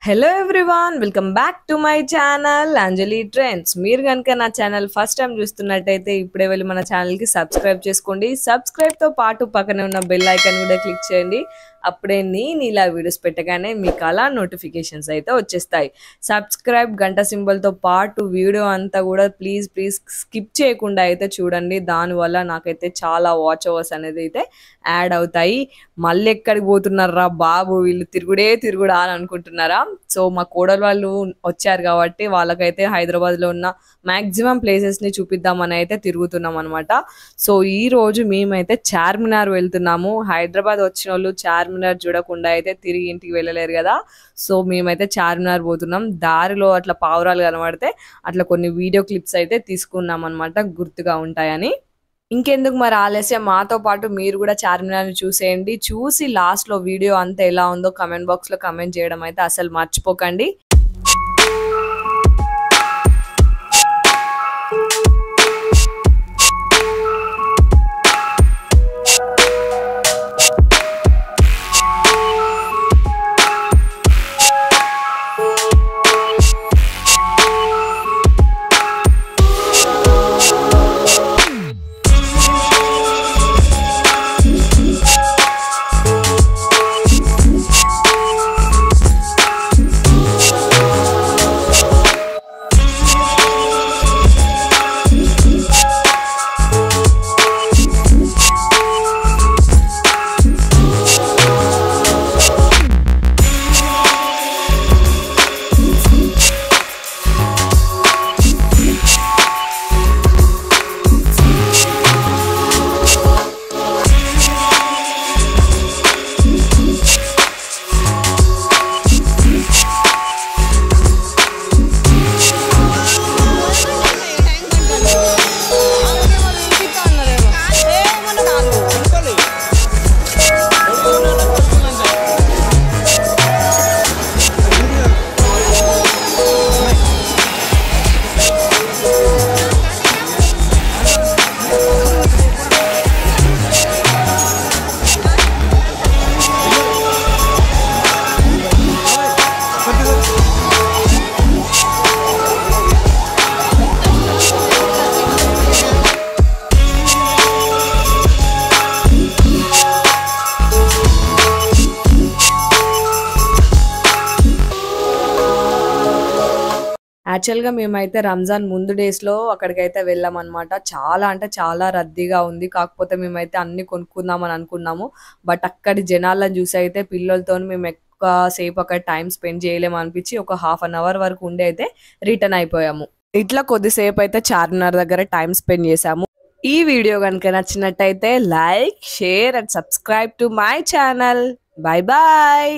Hello everyone, welcome back to my channel Anjali trends. మీరు కనుక నా ఛానల్ ఫస్ట్ టైం చూస్తున్నట్టయితే ఇప్పుడే వెళ్ళి మన ఛానల్కి సబ్స్క్రైబ్ చేసుకోండి. సబ్స్క్రైబ్తో పాటు పక్కనే ఉన్న బెల్ ఐకాన్ కూడా క్లిక్ చేయండి. అప్పుడే నేను ఇలా వీడియోస్ పెట్టగానే మీకు అలా నోటిఫికేషన్స్ అయితే వచ్చేస్తాయి. సబ్స్క్రైబ్ గంట సింబల్తో పాటు వీడియో అంతా కూడా ప్లీజ్ స్కిప్ చేయకుండా అయితే చూడండి. దానివల్ల నాకైతే చాలా వాచ్ అవర్స్ అనేది అయితే యాడ్ అవుతాయి. మళ్ళీ ఎక్కడికి పోతున్నారా బాబు, వీళ్ళు తిరుగుడా అని అనుకుంటున్నారా? సో మా కోడలు వాళ్ళు వచ్చారు కాబట్టి వాళ్ళకైతే హైదరాబాద్లో ఉన్న మ్యాక్సిమం ప్లేసెస్ని చూపిద్దామని అయితే తిరుగుతున్నాం అనమాట. సో ఈ రోజు మేమైతే చార్మినార్ వెళ్తున్నాము. హైదరాబాద్ వచ్చిన వాళ్ళు చార్మినార్ చూడకుండా అయితే తిరిగి ఇంటికి వెళ్ళలేరు కదా. సో మేమైతే చార్మినార్ పోతున్నాం. దారిలో అట్లా పావురాలు కనబడితే అట్లా కొన్ని వీడియో క్లిప్స్ అయితే తీసుకున్నాం అనమాట, గుర్తుగా ఉంటాయని. ఇంకెందుకు మరి ఆలస్యం, మాతో పాటు మీరు కూడా చార్మినార్ని చూసేయండి. చూసి లాస్ట్లో వీడియో అంతా ఎలా ఉందో కమెంట్ బాక్స్లో కమెంట్ చేయడం అయితే అసలు మర్చిపోకండి. యాక్చువల్గా మేమైతే రంజాన్ ముందు డేస్లో అక్కడికైతే వెళ్ళామన్నమాట. చాలా అంటే చాలా రద్దీగా ఉంది. కాకపోతే మేమైతే అన్ని కొనుక్కుందామని అనుకున్నాము. బట్ అక్కడి జనాలను చూసి అయితే పిల్లలతో మేము ఎక్కువసేపు అక్కడ టైం స్పెండ్ చేయలేము అనిపించి ఒక ½ అవర్ వరకు ఉండి అయితే రిటర్న్ అయిపోయాము. ఇట్లా కొద్దిసేపు అయితే చార్మినార్ దగ్గర టైం స్పెండ్ చేసాము. ఈ వీడియో కనుక నచ్చినట్టయితే like, share and subscribe to my channel. Bye bye.